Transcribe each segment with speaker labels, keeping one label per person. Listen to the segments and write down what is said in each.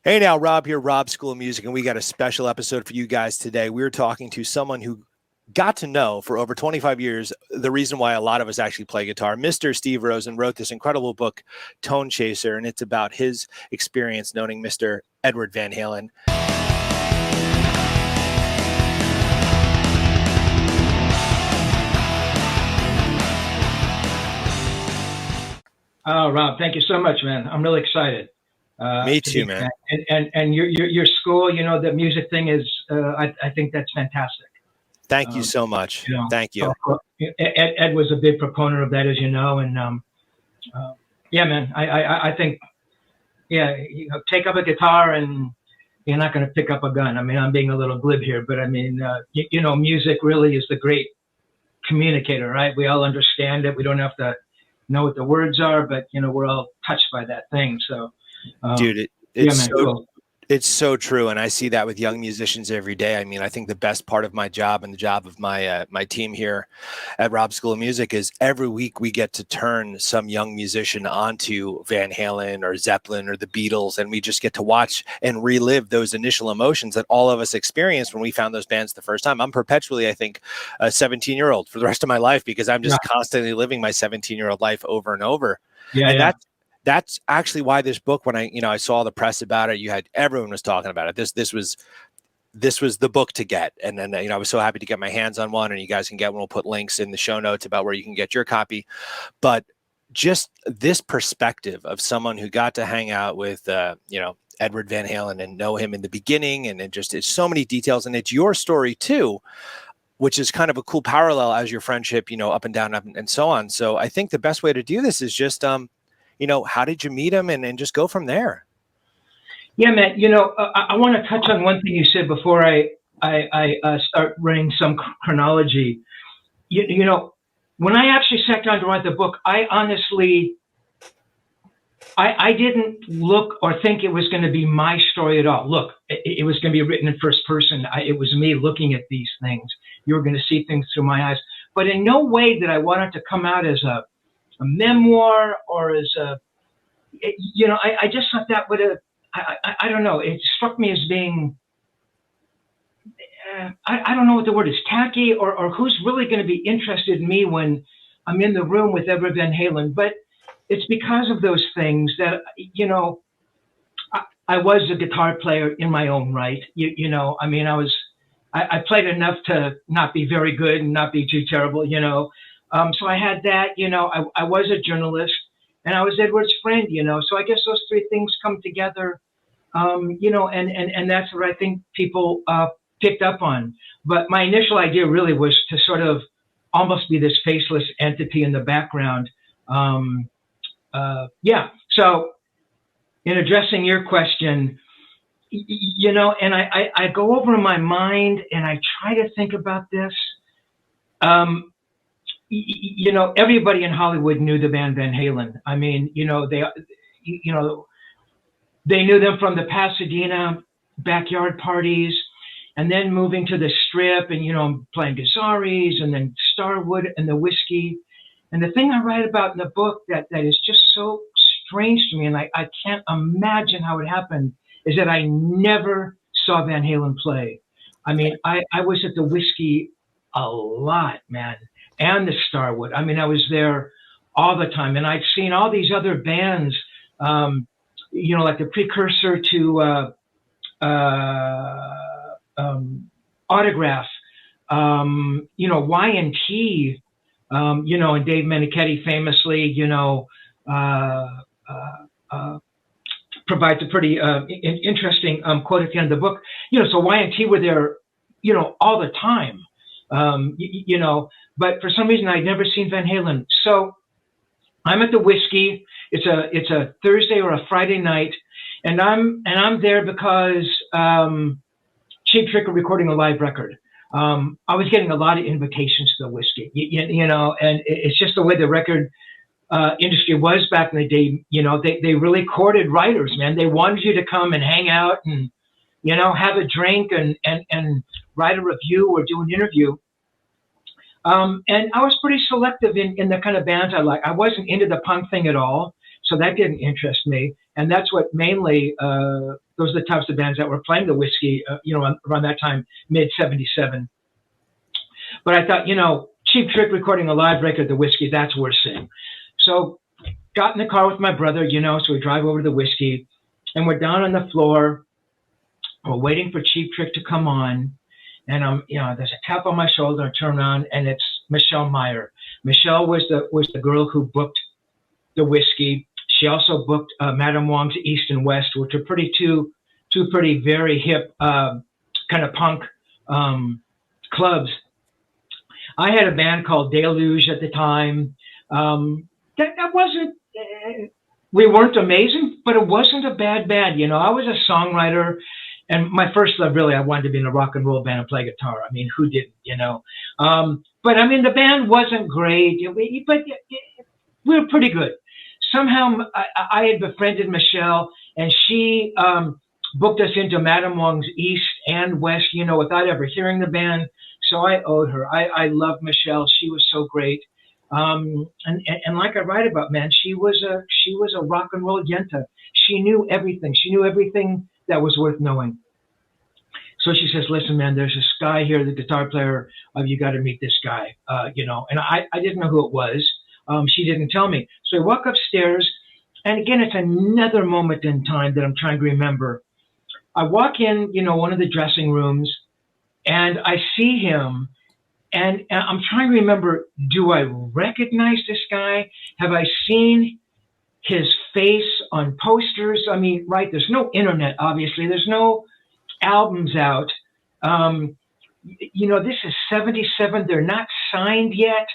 Speaker 1: Hey now, Rob here, Rob School of Music, and we got a special episode for you guys today. We're talking to someone who got to know for over 25 years the reason why a lot of us actually play guitar. Mr. Steve Rosen wrote this incredible book, Tone Chaser, and it's about his experience knowing Mr. Edward Van Halen.
Speaker 2: Oh, Rob, thank you so much, man. I'm really excited.
Speaker 1: Me too, man.
Speaker 2: And your school, the music thing is, I think that's fantastic.
Speaker 1: Thank you so much. Thank you.
Speaker 2: Ed was a big proponent of that, as you know, and yeah, man, I think, take up a guitar and you're not going to pick up a gun. I mean, I'm being a little glib here, but I mean, music really is the great communicator, right? We all understand it. We don't have to know what the words are, but we're all touched by that thing. So.
Speaker 1: Dude, it's so true, and I see that with young musicians every day. I mean, I think the best part of my job and the job of my my team here at Rob School of Music is every week we get to turn some young musician onto Van Halen or Zeppelin or the Beatles, and we just get to watch and relive those initial emotions that all of us experienced when we found those bands the first time. I'm perpetually, I think, a 17-year-old for the rest of my life because I'm just constantly living my 17-year-old life over and over. That's actually why this book, when I saw the press about it, everyone was talking about it. This was the book to get. And then, I was so happy to get my hands on one, and you guys can get one. We'll put links in the show notes about where you can get your copy. But just this perspective of someone who got to hang out with, Edward Van Halen and know him in the beginning, and it's so many details, and it's your story too, which is kind of a cool parallel as your friendship, up and down and so on. So I think the best way to do this is just, how did you meet him, and just go from there?
Speaker 2: Yeah, man. I want to touch on one thing you said before I start running some chronology. When I actually sat down to write the book, I honestly, I didn't look or think it was going to be my story at all. Look, it was going to be written in first person. It was me looking at these things. You were going to see things through my eyes. But in no way did I want it to come out as a memoir or as I just thought that would have, I don't know. It struck me as being, I don't know what the word is, tacky, or who's really going to be interested in me when I'm in the room with Edward Van Halen. But it's because of those things that, I was a guitar player in my own right. I played enough to not be very good and not be too terrible, So I had that, I was a journalist, and I was Edward's friend, So I guess those three things come together, and that's what I think people picked up on. But my initial idea really was to sort of almost be this faceless entity in the background. So in addressing your question, and I go over in my mind and I try to think about this. Everybody in Hollywood knew the band Van Halen. I mean, they knew them from the Pasadena backyard parties, and then moving to the Strip, and playing Gazzarri's, and then Starwood and the Whiskey. And the thing I write about in the book that is just so strange to me, and I can't imagine how it happened, is that I never saw Van Halen play. I mean, I was at the Whiskey a lot, man. And the Starwood. I mean, I was there all the time, and I'd seen all these other bands, like the precursor to Autograph, Y&T, and Dave Meniketti famously, provides a pretty interesting quote at the end of the book. So Y&T were there, all the time, But for some reason, I'd never seen Van Halen. So I'm at the Whiskey. It's a Thursday or a Friday night, and I'm there because Cheap Trick are recording a live record. I was getting a lot of invitations to the Whiskey, and it's just the way the record industry was back in the day. They really courted writers, man. They wanted you to come and hang out and have a drink and write a review or do an interview. And I was pretty selective in the kind of bands I like. I wasn't into the punk thing at all, so that didn't interest me. And that's what mainly, those are the types of bands that were playing the whiskey, around that time, mid 77. But I thought, Cheap Trick recording a live record, the whiskey, that's worth seeing. So got in the car with my brother, so we drive over to the whiskey, and we're down on the floor. We're waiting for Cheap Trick to come on. And there's a tap on my shoulder. I turn around, and it's Michelle Meyer. Michelle was the girl who booked the whiskey. She also booked Madame Wong's East and West, which are two pretty very hip kind of punk clubs. I had a band called Deluge at the time. That wasn't. We weren't amazing, but it wasn't a bad band. I was a songwriter. And my first love, really, I wanted to be in a rock and roll band and play guitar. I mean, who didn't, But, I mean, the band wasn't great, but we were pretty good. Somehow I had befriended Michelle, and she booked us into Madame Wong's East and West, without ever hearing the band. So I owed her. I loved Michelle. She was so great. And like I write about, man, she was a rock and roll yenta. She knew everything. She knew everything that was worth knowing. So she says, listen, man, there's this guy here, the guitar player. You got to meet this guy, And I didn't know who it was. She didn't tell me. So I walk upstairs, and again, it's another moment in time that I'm trying to remember. I walk in, one of the dressing rooms, and I see him, and I'm trying to remember, do I recognize this guy? Have I seen his face on posters? I mean, right, there's no internet, obviously. There's no albums out. This is 77. They're not signed yet.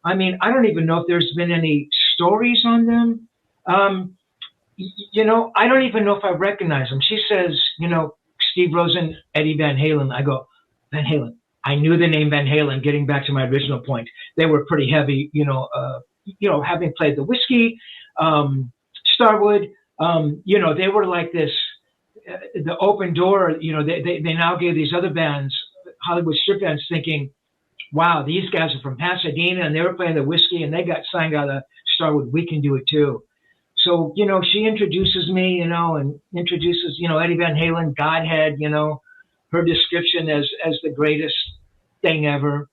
Speaker 2: I mean, I don't even know if there's been any stories on them. I don't even know if I recognize them. She says, Steve Rosen, Eddie Van Halen. I go, Van Halen. I knew the name Van Halen, getting back to my original point. They were pretty heavy, having played the whiskey, Starwood, they were like this, the open door, they now gave these other bands, Hollywood strip bands, thinking, wow, these guys are from Pasadena, and they were playing the whiskey, and they got signed out of Starwood. We can do it too. So, she introduces me, and introduces, Eddie Van Halen, Godhead, her description as the greatest thing ever.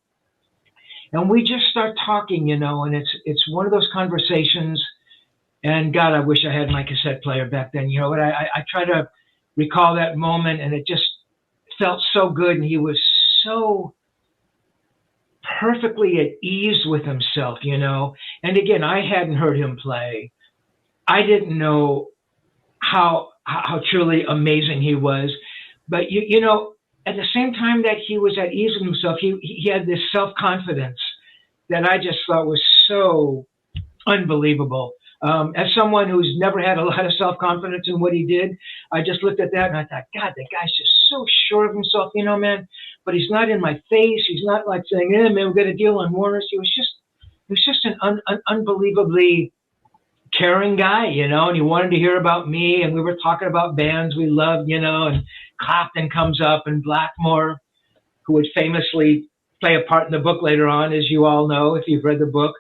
Speaker 2: And we just start talking, and it's one of those conversations. And God, I wish I had my cassette player back then, but I try to recall that moment, and it just felt so good. And he was so perfectly at ease with himself, And again, I hadn't heard him play. I didn't know how truly amazing he was. But, at the same time that he was at ease with himself, he had this self-confidence that I just thought was so unbelievable. As someone who's never had a lot of self-confidence in what he did, I just looked at that and I thought, God, the guy's just so sure of himself, man. But he's not in my face. He's not like saying, man, we got a deal on Warner's. He was just an unbelievably caring guy, and he wanted to hear about me, and we were talking about bands we loved, and Clapton comes up, and Blackmore, who would famously play a part in the book later on, as you all know, if you've read the book.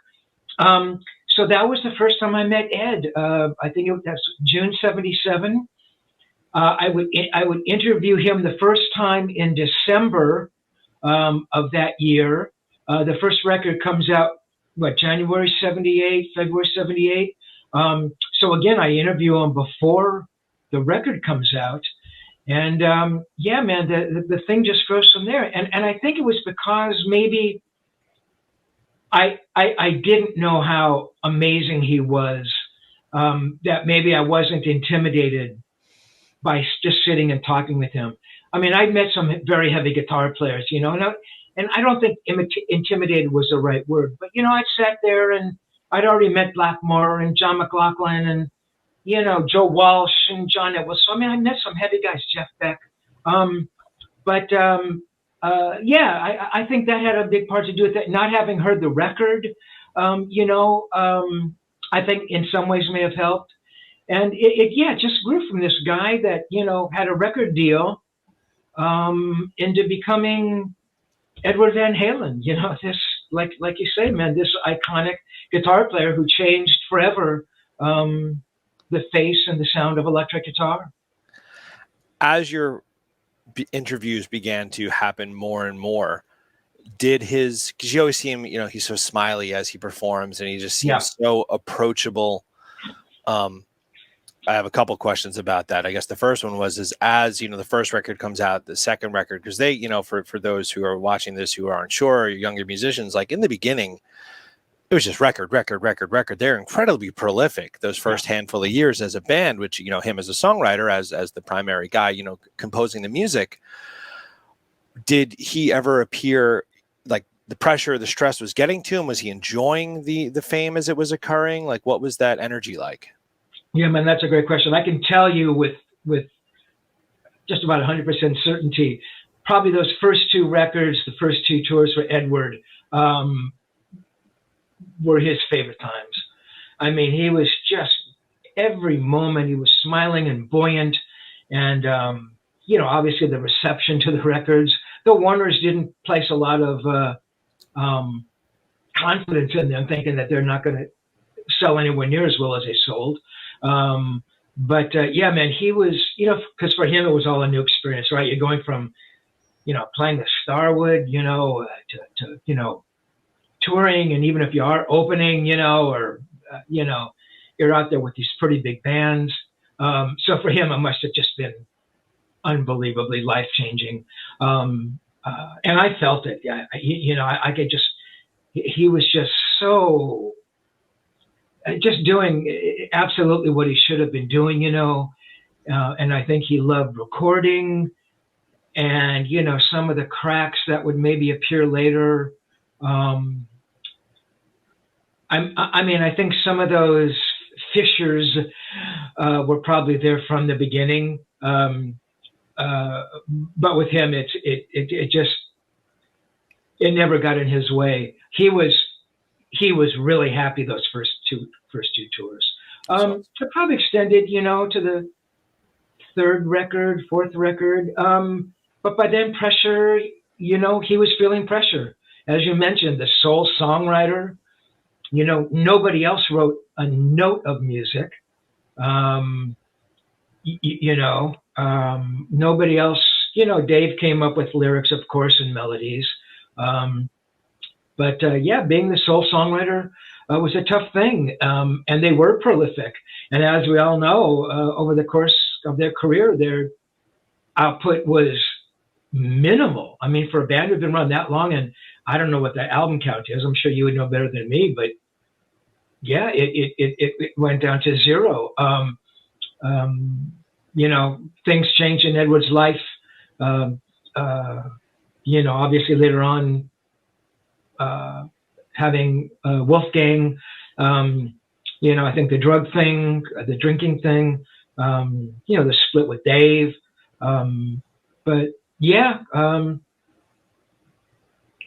Speaker 2: So that was the first time I met Ed. I think that's June 77. I would interview him the first time in December of that year. The first record comes out, January 78, February 78. So again, I interview him before the record comes out. And yeah, man, the thing just grows from there. And I think it was because maybe I didn't know how amazing he was, that maybe I wasn't intimidated by just sitting and talking with him. I mean, I met some very heavy guitar players, and I don't think intimidated was the right word, but, I sat there and I'd already met Blackmore and John McLaughlin and, Joe Walsh and John Edwards. So, I mean, I met some heavy guys, Jeff Beck. Yeah, I think that had a big part to do with it. Not having heard the record, I think in some ways may have helped. And it just grew from this guy that, had a record deal into becoming Edward Van Halen, this, like you say, man, this iconic guitar player who changed forever, the face and the sound of electric guitar.
Speaker 1: As your interviews began to happen more and more, did his, because you always see him, you know, he's so smiley as he performs and he just seems so approachable. I have a couple questions about that. I guess the first one was, is as, you know, the first record comes out, the second record, because they, you know, for those who are watching this, who aren't sure, or younger musicians, like in the beginning, it was just record. They're incredibly prolific those first handful of years as a band, which, you know, him as a songwriter, as the primary guy, you know, composing the music. Did he ever appear like the pressure, the stress was getting to him? Was he enjoying the fame as it was occurring? Like, what was that energy like?
Speaker 2: Yeah, man, that's a great question. I can tell you with just about 100% certainty, probably those first two records, the first two tours for Edward, were his favorite times. I mean, he was just, every moment he was smiling and buoyant, and you know, obviously the reception to the records. The Warners didn't place a lot of confidence in them, thinking that they're not going to sell anywhere near as well as they sold. But yeah, man, he was, you know, because for him it was all a new experience, right? You're going from, you know, playing the Starwood, you know, to you know, touring, and even if you are opening, you know, or you know, you're out there with these pretty big bands. So for him, it must have just been unbelievably life-changing, and I felt it. Yeah, you know, I could just, he was just so, just doing absolutely what he should have been doing, you know, and I think he loved recording, and you know, some of the cracks that would maybe appear later. I mean, I think some of those fissures were probably there from the beginning, but with him, it just, it never got in his way. He was really happy those first two tours. To probably extended, you know, to the third record, fourth record. But by then, pressure, you know, he was feeling pressure. As you mentioned, the sole songwriter. You know, nobody else wrote a note of music. You know, nobody else. You know, Dave came up with lyrics, of course, and melodies. But yeah, being the sole songwriter was a tough thing, and they were prolific. And as we all know, over the course of their career, their output was minimal. I mean, for a band who'd been around that long, and I don't know what the album count is. I'm sure you would know better than me, but yeah, it went down to zero. You know, things changed in Edward's life. You know, obviously later on, having Wolfgang, you know, I think the drug thing, the drinking thing, you know, the split with Dave. But yeah,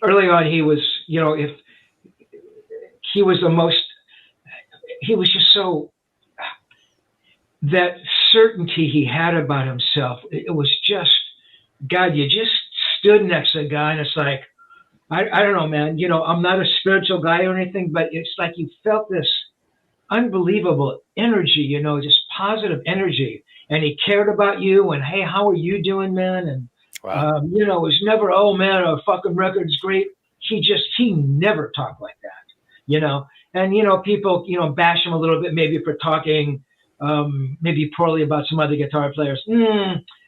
Speaker 2: early on he was, you know, if he was the most, he was just so, that certainty he had about himself, it was just, God, you just stood next to the guy and it's like, I don't know, man, you know, I'm not a spiritual guy or anything, but it's like you felt this unbelievable energy, you know, just positive energy. And he cared about you and, hey, how are you doing, man? And, wow. You know, it was never, oh, man, our fucking record's great. He never talked like that, you know. And, you know, people, you know, bash him a little bit maybe for talking maybe poorly about some other guitar players.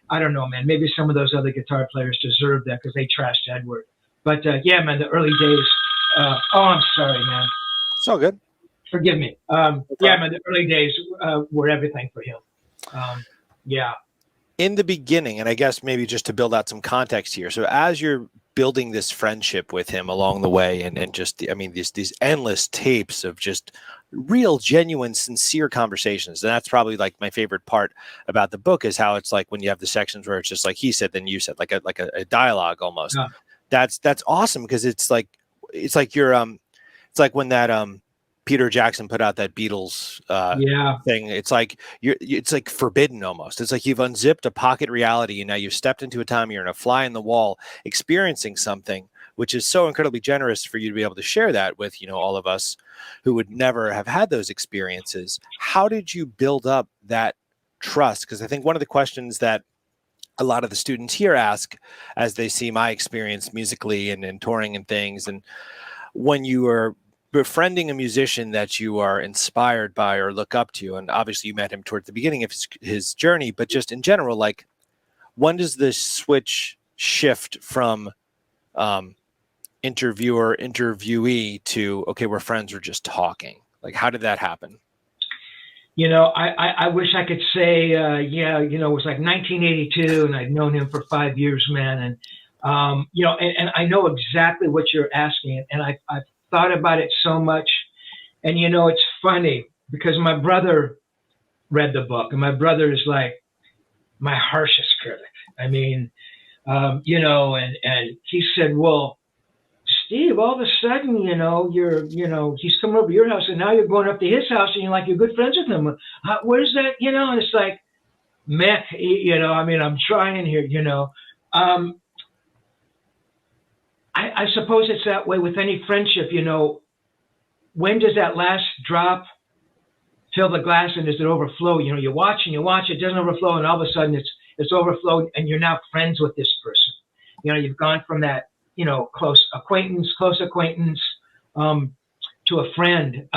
Speaker 2: I don't know, man. Maybe some of those other guitar players deserve that because they trashed Edward. But, yeah, man, the early days, oh, I'm sorry, man.
Speaker 1: It's all good.
Speaker 2: Forgive me. Yeah, man, the early days were everything for him. Yeah.
Speaker 1: In the beginning, and I guess maybe just to build out some context here. So as you're building this friendship with him along the way, and just, I mean, these endless tapes of just real, genuine, sincere conversations. And that's probably like my favorite part about the book is how it's like when you have the sections where it's just like he said, then you said, like a dialogue almost. Yeah. That's awesome because it's like you're it's like when that Peter Jackson put out that Beatles thing. It's like it's like forbidden almost. It's like you've unzipped a pocket reality and now you've stepped into a time you're in a fly in the wall experiencing something which is so incredibly generous for you to be able to share that with, all of us who would never have had those experiences. How did you build up that trust? Because I think one of the questions that a lot of the students here ask as they see my experience musically and in touring and things, and when you are befriending a musician that you are inspired by or look up to, and obviously you met him towards the beginning of his journey, but just in general, like, when does this switch shift from interviewer, interviewee to, okay, we're friends, we're just talking? Like, how did that happen?
Speaker 2: I wish I could say, it was like 1982 and I'd known him for 5 years, man. And, and I know exactly what you're asking. And I've thought about it so much. And, it's funny because my brother read the book, and my brother is like my harshest critic. I mean, and he said, well, Steve, all of a sudden, he's come over to your house and now you're going up to his house and you're good friends with him. Where's that, and it's like, man, I'm trying here, I suppose it's that way with any friendship, when does that last drop fill the glass and does it overflow? You watch and you watch, it doesn't overflow, and all of a sudden it's overflowed and you're now friends with this person. You've gone from that, close acquaintance, to a friend.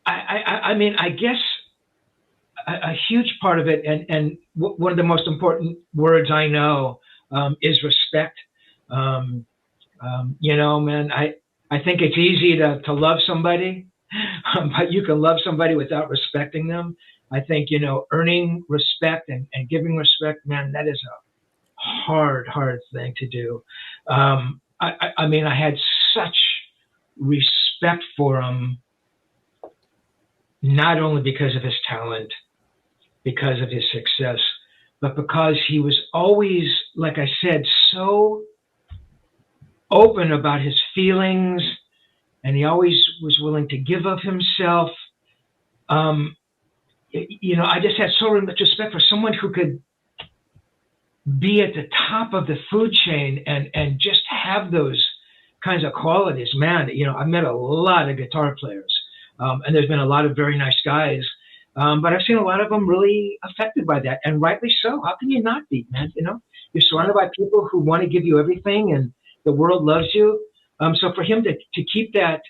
Speaker 2: I guess a huge part of it, and one of the most important words I know is respect. Man, I think it's easy to love somebody, but you can love somebody without respecting them. I think, earning respect and giving respect, man, that is a hard thing to do. I had such respect for him, not only because of his talent, because of his success, but because he was always, like I said, so open about his feelings, and he always was willing to give of himself. I just had so much respect for someone who could be at the top of the food chain and just have those kinds of qualities. Man, I've met a lot of guitar players, and there's been a lot of very nice guys, but I've seen a lot of them really affected by that, and rightly so. How can you not be, man? You're surrounded by people who want to give you everything, and the world loves you. So for him to keep that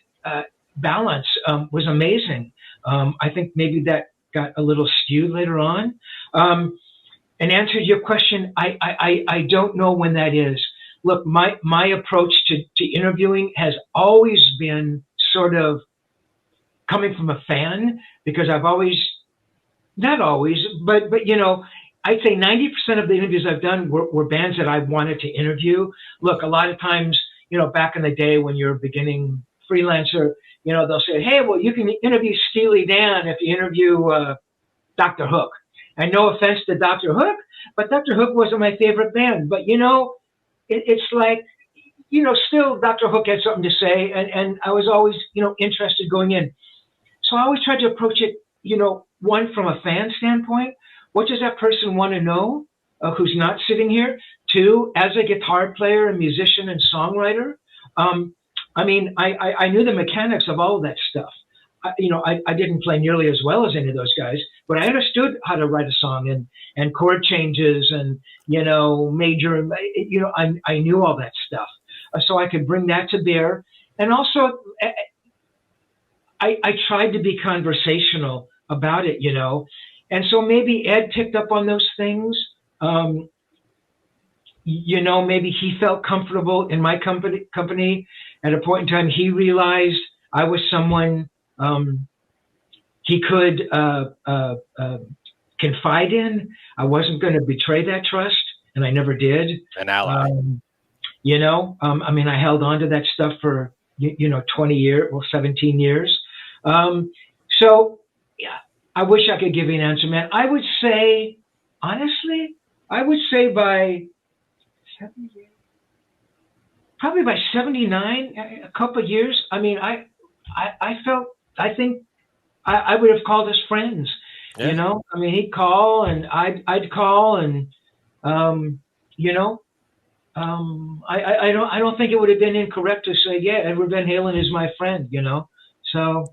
Speaker 2: balance was amazing. I think maybe that got a little skewed later on. And answer to your question, I don't know when that is. Look, my approach to interviewing has always been sort of coming from a fan, because I've always, not always, but I'd say 90% of the interviews I've done were bands that I wanted to interview. Look, a lot of times, back in the day when you're a beginning freelancer, they'll say, hey, well, you can interview Steely Dan if you interview Dr. Hook. And no offense to Dr. Hook, but Dr. Hook wasn't my favorite band. But, it's like, still Dr. Hook had something to say, and I was always, interested going in. So I always tried to approach it, one, from a fan standpoint. What does that person want to know who's not sitting here? Two, as a guitar player and musician and songwriter, I knew the mechanics of all of that stuff. I didn't play nearly as well as any of those guys, but I understood how to write a song and chord changes and, major, I knew all that stuff. So I could bring that to bear. And also, I tried to be conversational about it, And so maybe Ed picked up on those things. Maybe he felt comfortable in my company. At a point in time, he realized I was someone he could confide in. I wasn't going to betray that trust, and I never did.
Speaker 1: An ally.
Speaker 2: I held on to that stuff for 20 years, 17 years. So yeah, I wish I could give you an answer, man. I would say, honestly, by 70 years, probably by 79, a couple of years. I think I would have called us friends. Yeah. He'd call and I'd call, and I don't think it would have been incorrect to say, yeah, Edward Van Halen is my friend, you know? So,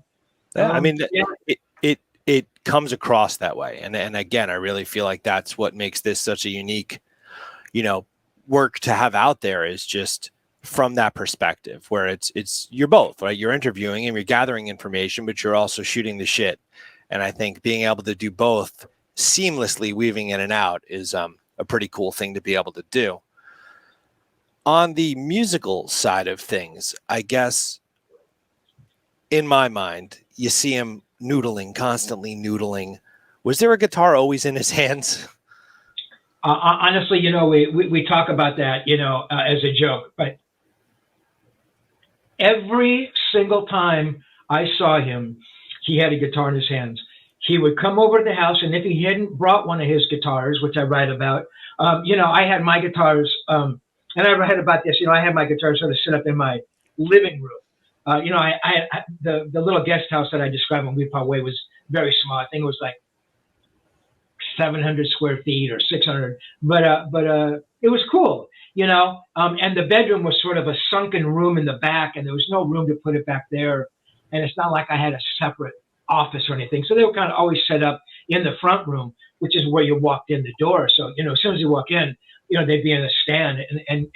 Speaker 1: Yeah, I mean,
Speaker 2: yeah.
Speaker 1: it comes across that way. And again, I really feel like that's what makes this such a unique, work to have out there, is just from that perspective where it's you're both, right? You're interviewing and you're gathering information, but you're also shooting the shit. And I think being able to do both seamlessly, weaving in and out, is a pretty cool thing to be able to do. On the musical side of things, I guess in my mind, you see him noodling, constantly noodling. Was there a guitar always in his hands?
Speaker 2: Honestly, we talk about that, as a joke, but every single time I saw him, he had a guitar in his hands. He would come over to the house, and if he hadn't brought one of his guitars, which I write about, I had my guitars, and I read about this. I had my guitar sort of set up in my living room. The little guest house that I described when we part way was very small. I think it was like 700 square feet or 600, but it was cool, and the bedroom was sort of a sunken room in the back, and there was no room to put it back there. And it's not like I had a separate office or anything. So they were kind of always set up in the front room, which is where you walked in the door. So, as soon as you walk in, they'd be in a stand, and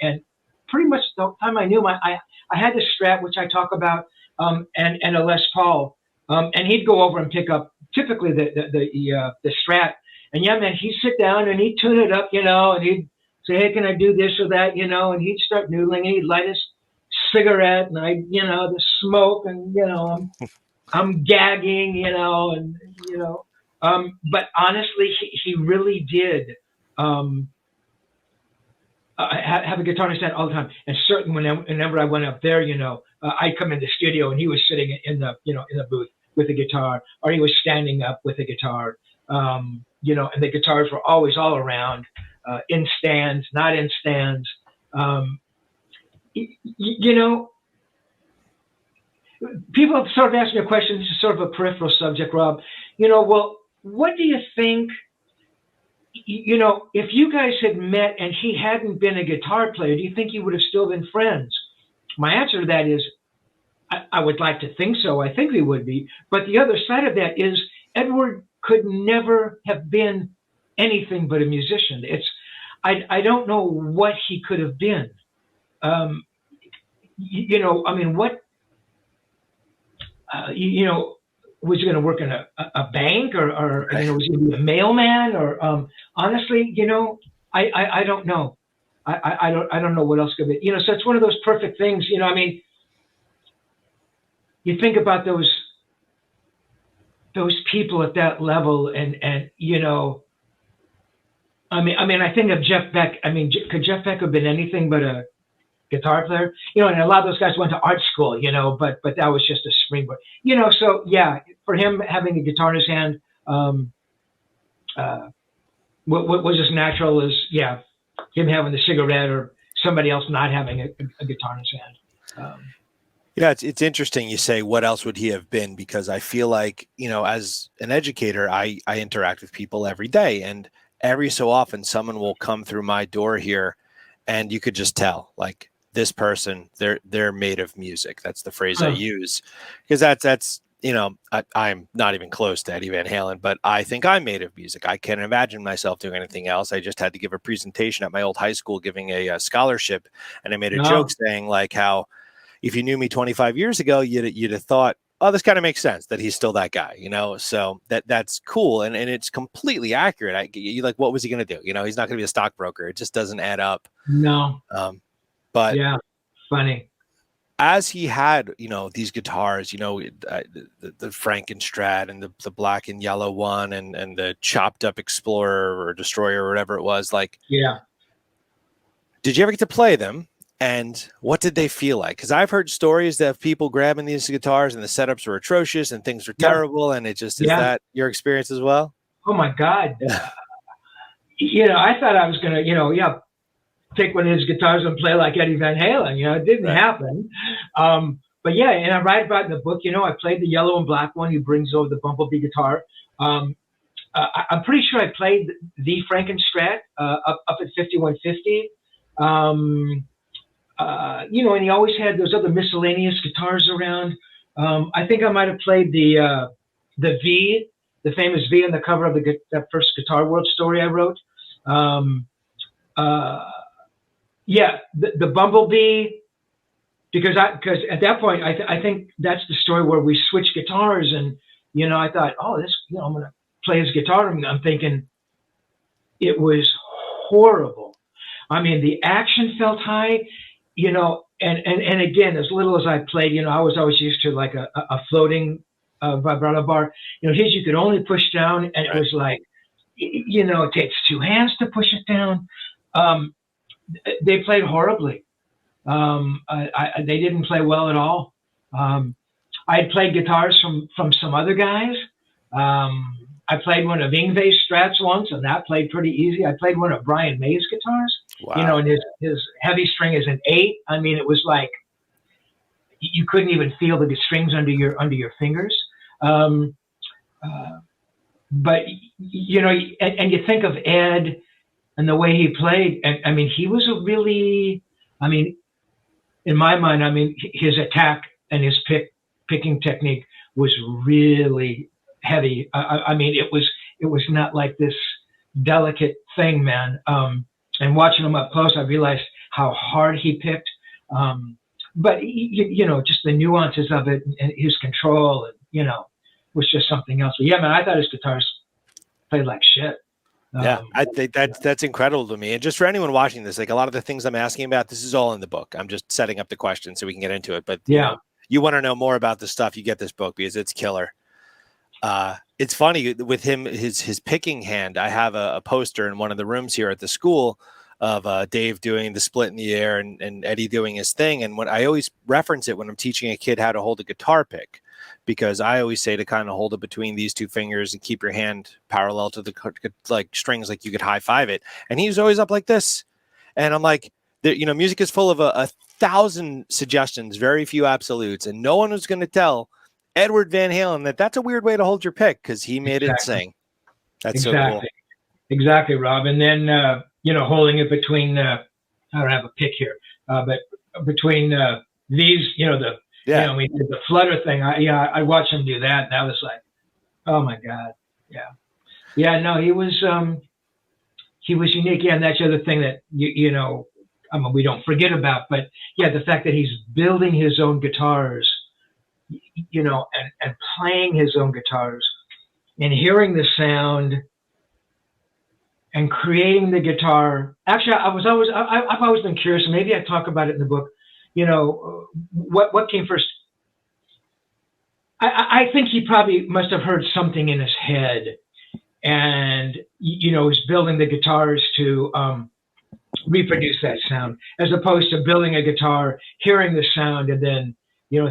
Speaker 2: pretty much the time I knew I had the Strat, which I talk about, and a Les Paul, and he'd go over and pick up typically the Strat. And yeah, man, he'd sit down and he'd tune it up, and he'd say, hey, can I do this or that, and he'd start noodling, and he'd light his cigarette, and the smoke, and, I'm gagging, but honestly, he really did have a guitar in his hand all the time. And certainly whenever I went up there, I'd come in the studio and he was sitting in the booth with a guitar, or he was standing up with a guitar. And the guitars were always all around, in stands, not in stands. People have sort of asked me a question. This is sort of a peripheral subject, Rob. Well, what do you think, if you guys had met and he hadn't been a guitar player, do you think you would have still been friends? My answer to that is, I would like to think so. I think we would be. But the other side of that is, Edward could never have been anything but a musician. I don't know what he could have been. What, was he going to work in a bank, or was he going to be a mailman, or honestly, I don't know. I don't know what else could be. So it's one of those perfect things. You think about those people at that level, and I think of Jeff Beck. Could Jeff Beck have been anything but a guitar player? And a lot of those guys went to art school, but that was just a springboard. So yeah, for him having a guitar in his hand, what was as natural as, yeah, him having the cigarette, or somebody else not having a guitar in his hand.
Speaker 1: Yeah, it's interesting you say, what else would he have been? Because I feel like, as an educator, I interact with people every day, and every so often someone will come through my door here and you could just tell, like, this person, they're made of music. That's the phrase I use, because that's I'm not even close to Eddie Van Halen, but I think I'm made of music. I can't imagine myself doing anything else. I just had to give a presentation at my old high school, giving a scholarship, and I made a joke saying, like, how if you knew me 25 years ago, you'd have thought, oh, this kind of makes sense that he's still that guy, so that's cool. And it's completely accurate. You like, what was he going to do? He's not going to be a stockbroker. It just doesn't add up.
Speaker 2: No.
Speaker 1: But
Speaker 2: yeah, funny.
Speaker 1: As he had, these guitars, the Frankenstrat and the black and yellow one, and the chopped up Explorer or Destroyer or whatever it was, like,
Speaker 2: yeah.
Speaker 1: Did you ever get to play them? And what did they feel like? Because I've heard stories that of people grabbing these guitars and the setups were atrocious and things were terrible. And it just, is that your experience as well?
Speaker 2: Oh my God. I thought I was going to, take one of his guitars and play like Eddie Van Halen. It didn't happen. But yeah, and I write about in the book, I played the yellow and black one. He brings over the Bumblebee guitar. I'm pretty sure I played the Frankenstrat up at 5150. And he always had those other miscellaneous guitars around. I think I might have played the V, the famous V on the cover of that first Guitar World story I wrote. The Bumblebee, because at that point I think that's the story where we switched guitars, and I thought, oh, this, I'm gonna play his guitar, and I'm thinking it was horrible. I mean, the action felt high, and again, as little as I played, I was always used to like a floating vibrato bar. His you could only push down, and it was like, it takes two hands to push it down. They played horribly. They didn't play well at all. I had played guitars from some other guys. I played one of Yngwie's Strats once, and that played pretty easy. I played one of Brian May's guitars.
Speaker 1: Wow.
Speaker 2: And his heavy string is an 8. I mean, it was like you couldn't even feel the strings under your fingers. But and you think of Ed and the way he played, and I mean, he was a really, in my mind, his attack and his picking technique was really heavy. It was not like this delicate thing, man. And watching him up close, I realized how hard he picked. But just the nuances of it and his control, and was just something else. But yeah, man, I thought his guitars played like shit.
Speaker 1: Yeah, I think that's incredible to me. And just for anyone watching this, like a lot of the things I'm asking about, this is all in the book. I'm just setting up the question so we can get into it. But you want to know more about the stuff, you get this book because it's killer. It's funny with him, his picking hand. I have a poster in one of the rooms here at the school of Dave doing the split in the air and Eddie doing his thing. And when I always reference it when I'm teaching a kid how to hold a guitar pick, because I always say to kind of hold it between these two fingers and keep your hand parallel to the like strings, like you could high five it. And he was always up like this. And I'm like, music is full of a 1,000 suggestions, very few absolutes. And no one was going to tell Edward Van Halen that's a weird way to hold your pick because he made it sing. That's so cool.
Speaker 2: Exactly, Rob. And then, holding it between, I don't have a pick here, but between these, the flutter thing, I watched him do that. And I was like, oh my God. Yeah. Yeah, no, he was unique. Yeah. And that's the other thing that, we don't forget about, but yeah, the fact that he's building his own guitars, and playing his own guitars and hearing the sound and creating the guitar. Actually, I've always been curious, and maybe I talk about it in the book, what came first? I think he probably must have heard something in his head and, was building the guitars to reproduce that sound, as opposed to building a guitar, hearing the sound, and then,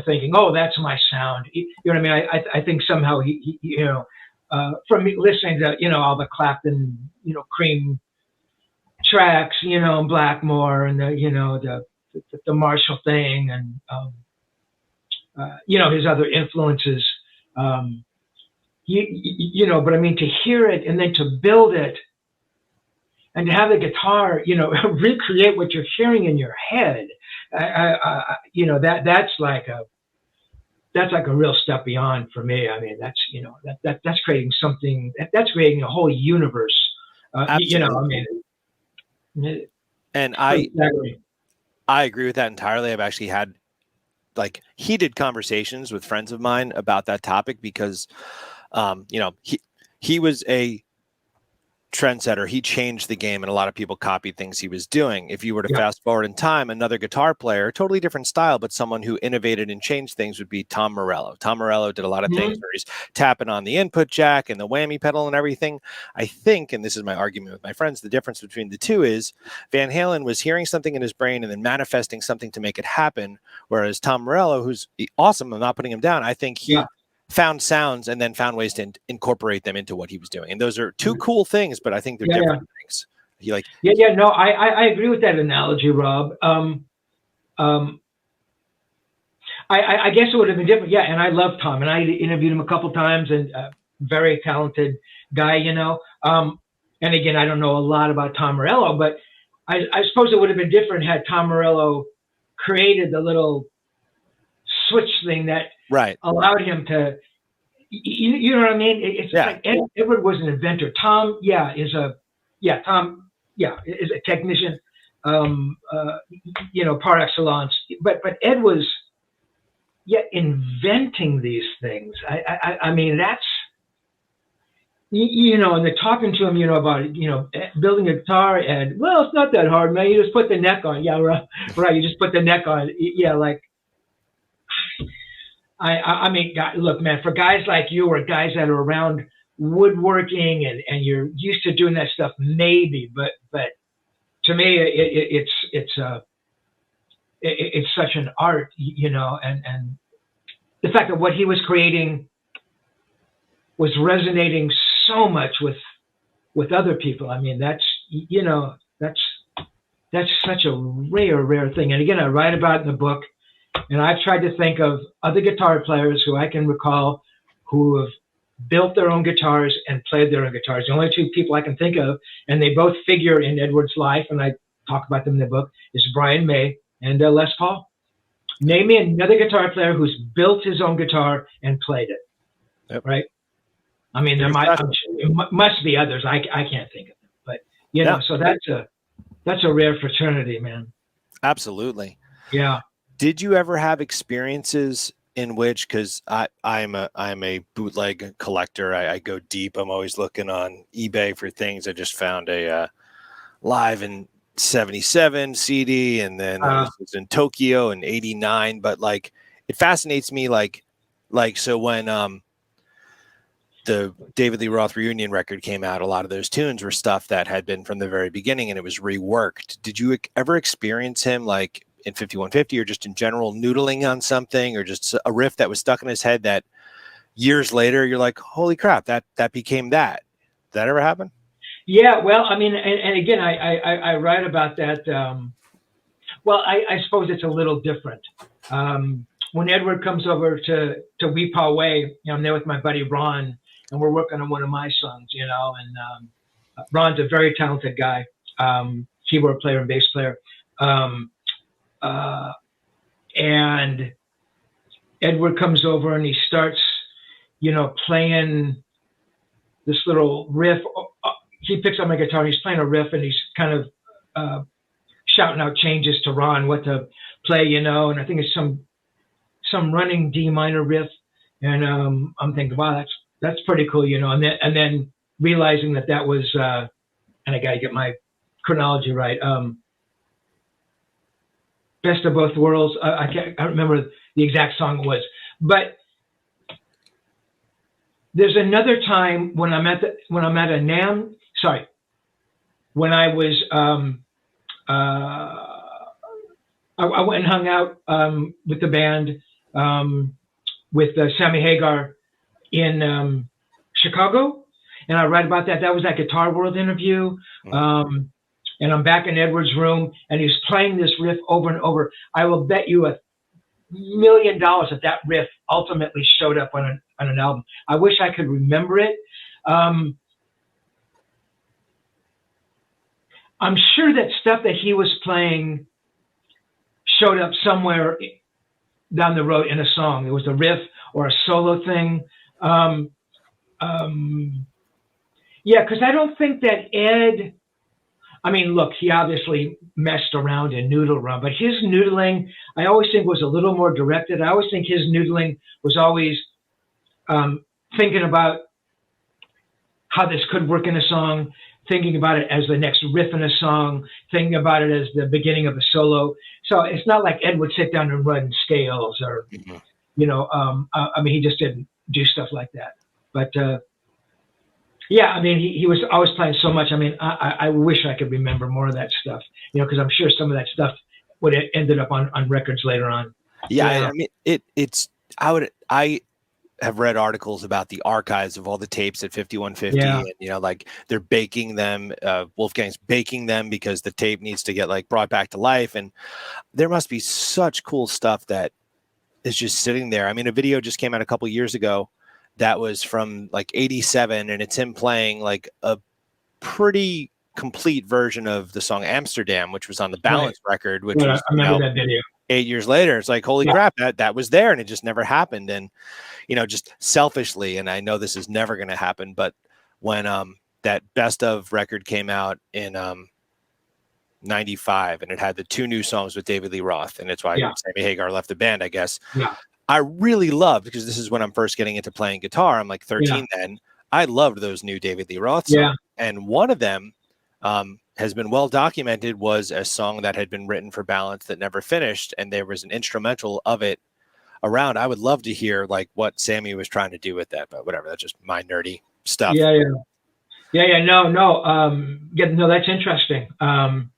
Speaker 2: thinking, oh, that's my sound. You know what I mean? I think somehow he from listening to, all the Clapton, Cream tracks, and Blackmore and the Marshall thing and, his other influences, but to hear it and then to build it and to have the guitar, recreate what you're hearing in your head, that's like a real step beyond for me. I mean, that's creating something. That's creating a whole universe.
Speaker 1: And I agree with that entirely. I've actually had heated conversations with friends of mine about that topic because, he was a trendsetter. He changed the game and a lot of people copied things he was doing. If you were to fast forward in time, another guitar player, totally different style, but someone who innovated and changed things would be Tom Morello. Tom Morello did a lot of things where he's tapping on the input jack and the whammy pedal and everything. I think, and this is my argument with my friends, the difference between the two is Van Halen was hearing something in his brain and then manifesting something to make it happen. Whereas Tom Morello, who's awesome, I'm not putting him down, I think he found sounds and then found ways to incorporate them into what he was doing. And those are two cool things, but I think they're different things.
Speaker 2: No, I agree with that analogy, Rob. I guess it would have been different. Yeah. And I love Tom, and I interviewed him a couple times, and very talented guy, and again, I don't know a lot about Tom Morello, but I suppose it would have been different had Tom Morello created the little switch thing that allowed him to, you know what I mean? It's like Edward was an inventor. Tom, is a technician, par excellence. But Ed was, inventing these things. I mean, that's, and they're talking to him, about, building a guitar, and, well, it's not that hard, man. You just put the neck on. Yeah, right. You just put the neck on. Yeah, like, I mean, look, man, for guys like you or guys that are around woodworking and you're used to doing that stuff, maybe, but to me, it's such an art, and the fact that what he was creating was resonating so much with other people. I mean, that's such a rare thing. And again, I write about it in the book, and I've tried to think of other guitar players who I can recall who have built their own guitars and played their own guitars. The only two people I can think of, and they both figure in Edward's life, and I talk about them in the book, is Brian May and Les Paul. Name me another guitar player who's built his own guitar and played it. Yep. Right? I mean, there must be others. I can't think of them, but so that's a rare fraternity, man.
Speaker 1: Absolutely.
Speaker 2: Yeah.
Speaker 1: Did you ever have experiences in which, because I'm a bootleg collector, I go deep. I'm always looking on eBay for things. I just found a Live in '77 CD, and then it was in Tokyo in '89. But like, it fascinates me, so when the David Lee Roth reunion record came out, a lot of those tunes were stuff that had been from the very beginning, and it was reworked. Did you ever experience him like in 5150 or just in general noodling on something, or just a riff that was stuck in his head that years later you're like, holy crap, that became that? Did that ever happen?
Speaker 2: Yeah, well, I mean, and again, I write about that. Well, I suppose it's a little different. When Edward comes over to Weepaw Way, I'm there with my buddy Ron, and we're working on one of my songs, and Ron's a very talented guy, keyboard player and bass player. And Edward comes over and he starts, playing this little riff. He picks up my guitar and he's playing a riff, and he's kind of shouting out changes to Ron what to play, and I think it's some running D minor riff, and I'm thinking, wow, that's pretty cool, and then realizing that was and I got to get my chronology right. Best of Both Worlds. I don't remember the exact song it was, but there's another time when I'm at a NAMM. Sorry, when I was I went and hung out with the band with Sammy Hagar in Chicago, and I read about that. That was that Guitar World interview. And I'm back in Edward's room, and he's playing this riff over and over. I will bet you $1 million that riff ultimately showed up on an album. I wish I could remember it. I'm sure that stuff that he was playing showed up somewhere down the road in a song. It was a riff or a solo thing. Because I don't think that Ed... I mean, look, he obviously messed around and noodled around, but his noodling, I always think, was a little more directed. I always think his noodling was always thinking about how this could work in a song, thinking about it as the next riff in a song, thinking about it as the beginning of a solo. So it's not like Ed would sit down and run scales or, I mean, he just didn't do stuff like that. But yeah, I mean, he was always playing so much. I mean, I wish I could remember more of that stuff, because I'm sure some of that stuff would have ended up on records later on.
Speaker 1: Yeah, I mean, I have read articles about the archives of all the tapes at 5150, and like they're baking them. Wolfgang's baking them because the tape needs to get like brought back to life, and there must be such cool stuff that is just sitting there. I mean, a video just came out a couple years ago that was from like '87, and it's him playing like a pretty complete version of the song Amsterdam, which was on the Balance record, which
Speaker 2: Yeah,
Speaker 1: was,
Speaker 2: I remember that video.
Speaker 1: 8 years later. It's like, holy crap, that was there and it just never happened. And, you know, just selfishly, and I know this is never going to happen, but when that Best Of record came out in 95, and it had the 2 new songs with David Lee Roth, and it's why Sammy Hagar left the band, I guess. I really loved, because this is when I'm first getting into playing guitar. I'm like 13 then. I loved those new David Lee Roth songs. And one of them has been well documented, was a song that had been written for Balance that never finished, and there was an instrumental of it around. I would love to hear like what Sammy was trying to do with that, but whatever, that's just my nerdy stuff.
Speaker 2: No, that's interesting. Again,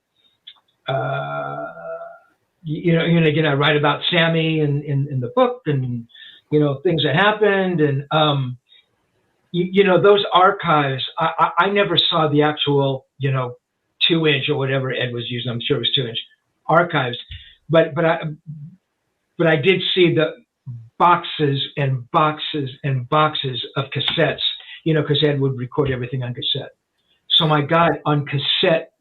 Speaker 2: I write about Sammy in the book, and things that happened, and those archives. I never saw the actual 2-inch or whatever Ed was using. I'm sure it was 2-inch archives, but I did see the boxes and boxes and boxes of cassettes. Because Ed would record everything on cassette. So my God, on cassette,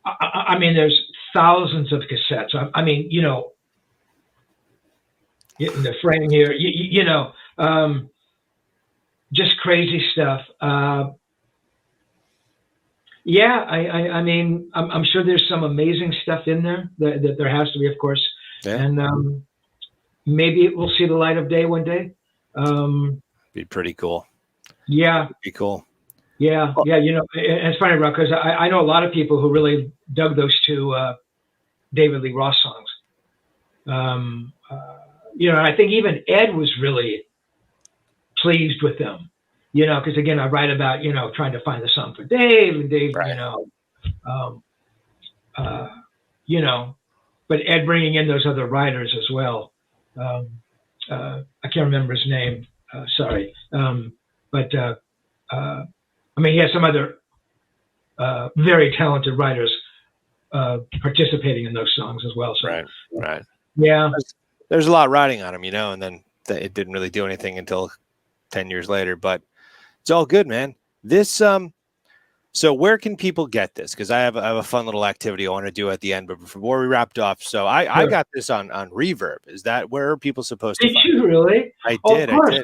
Speaker 2: I mean, there's thousands of cassettes. I mean, getting the frame here, just crazy stuff. I mean, I'm sure there's some amazing stuff in there that there has to be, of course. And maybe it will see the light of day one day.
Speaker 1: Be pretty cool.
Speaker 2: Be
Speaker 1: cool.
Speaker 2: And it's funny, Rob, because I know a lot of people who really dug those 2 David Lee Roth songs. And I think even Ed was really pleased with them, because again, I write about, trying to find the song for Dave, and Dave, but Ed bringing in those other writers as well. I can't remember his name. Sorry. I mean, he has some other very talented writers participating in those songs as well. So,
Speaker 1: right.
Speaker 2: Yeah.
Speaker 1: There's a lot riding on him, and then it didn't really do anything until 10 years later, but it's all good, man. This, so where can people get this? Because I have a fun little activity I want to do at the end, but before we wrapped off, so I got this on Reverb. Is that where are people supposed to?
Speaker 2: Did you really?
Speaker 1: I did.
Speaker 2: Of course.
Speaker 1: I did.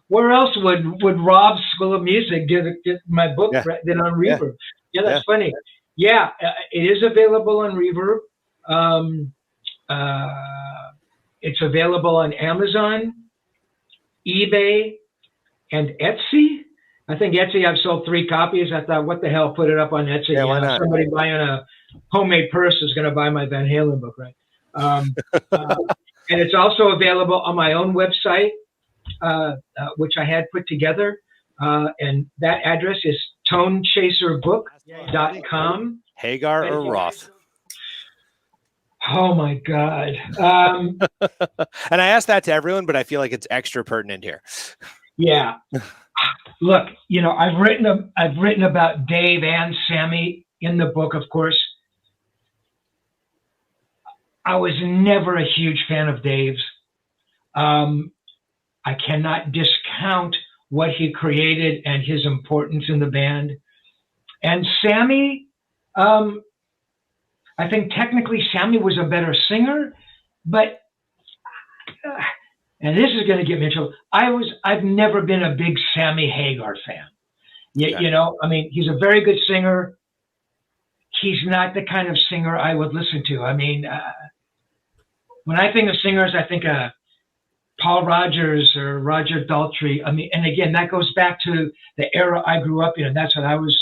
Speaker 2: Where else would Rob's School of Music get my book than on Reverb? That's funny. It is available on Reverb. It's available on Amazon, eBay, and Etsy. I think Etsy, I've sold 3 copies. I thought, what the hell, put it up on Etsy.
Speaker 1: Yeah, why not?
Speaker 2: Somebody buying a homemade purse is going to buy my Van Halen book, right? And it's also available on my own website, which I had put together. And that address is tonechaserbook.com.
Speaker 1: Hagar or Roth?
Speaker 2: Oh my God.
Speaker 1: And I asked that to everyone, but I feel like it's extra pertinent here.
Speaker 2: Yeah. Look, I've written about Dave and Sammy in the book, of course. I was never a huge fan of Dave's. I cannot discount what he created and his importance in the band. And Sammy, I think technically Sammy was a better singer, but, and this is going to get me in trouble, I've never been a big Sammy Hagar fan. I mean, he's a very good singer. He's not the kind of singer I would listen to. I mean, when I think of singers, I think of Paul Rodgers or Roger Daltrey. I mean, and again, that goes back to the era I grew up in, and that's what I was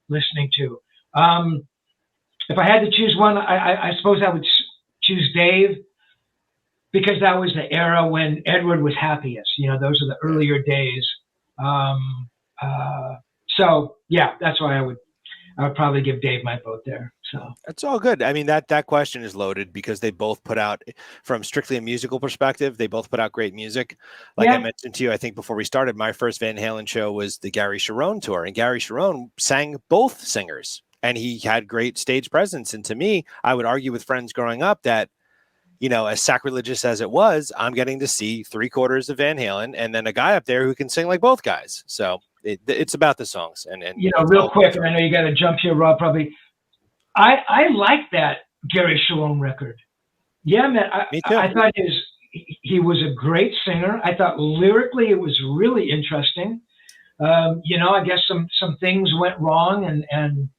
Speaker 2: listening to. If I had to choose one, I suppose I would choose Dave, because that was the era when Edward was happiest. Those are the earlier days. So yeah, that's why I would probably give Dave my vote there. So
Speaker 1: that's all good. I mean, that question is loaded because they both put out, from strictly a musical perspective, they both put out great music. Like I mentioned to you, I think before we started, my first Van Halen show was the Gary Cherone tour, and Gary Cherone sang both singers, and he had great stage presence. And to me, I would argue with friends growing up that, as sacrilegious as it was, I'm getting to see 3/4 of Van Halen and then a guy up there who can sing like both guys. So it's about the songs. And
Speaker 2: real quick, and I know you got to jump here, Rob, probably. I like that Gary Shalom record. Yeah, man.
Speaker 1: Me too.
Speaker 2: I thought he was a great singer. I thought lyrically it was really interesting. I guess some things went wrong, and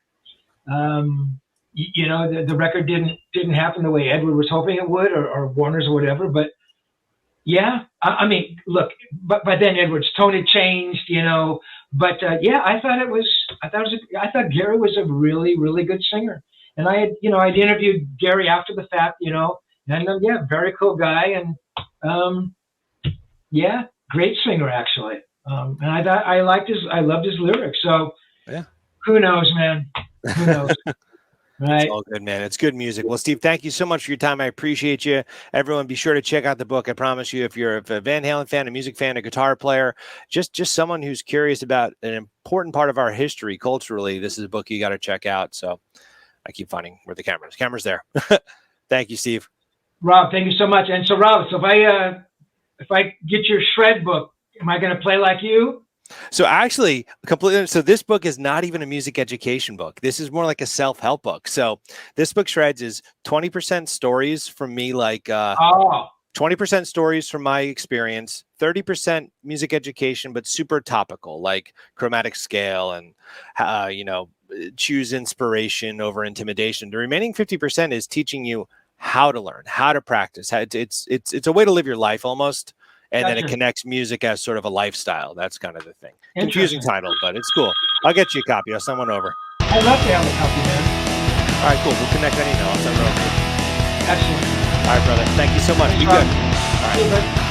Speaker 2: the record didn't happen the way Edward was hoping it would, or Warner's or whatever. But yeah, I mean, look, but then Edward's tone had changed, But yeah, I thought Gary was a really, really good singer, and I'd interviewed Gary after the fact, and yeah, very cool guy, and yeah, great singer actually. And I loved his lyrics. So
Speaker 1: yeah,
Speaker 2: who knows, man? Who knows? Right.
Speaker 1: It's all good, man. It's good music. Well, Steve, thank you so much for your time. I appreciate you. Everyone, be sure to check out the book. I promise you, if you're a Van Halen fan, a music fan, a guitar player, just someone who's curious about an important part of our history culturally, this is a book you got to check out. So I keep finding where the camera's there. Thank you, Steve.
Speaker 2: Rob, thank you so much. And so, Rob, if I get your shred book, am I going to play like you?
Speaker 1: So actually, completely. So this book is not even a music education book. This is more like a self-help book. So this book, Shreds, is 20% stories from me, like 20% stories from my experience, 30% music education, but super topical, like chromatic scale and choose inspiration over intimidation. The remaining 50% is teaching you how to learn, how to practice. It's a way to live your life almost. And then it connects music as sort of a lifestyle. That's kind of the thing. Confusing title, but it's cool. I'll get you a copy. I'll send one over.
Speaker 2: I'd love to have a copy, man.
Speaker 1: All right, cool. We'll connect on email. I'll send it over.
Speaker 2: Excellent.
Speaker 1: All right, brother. Thank you so much.
Speaker 2: Thanks,
Speaker 1: Be
Speaker 2: Rob.
Speaker 1: good. All right.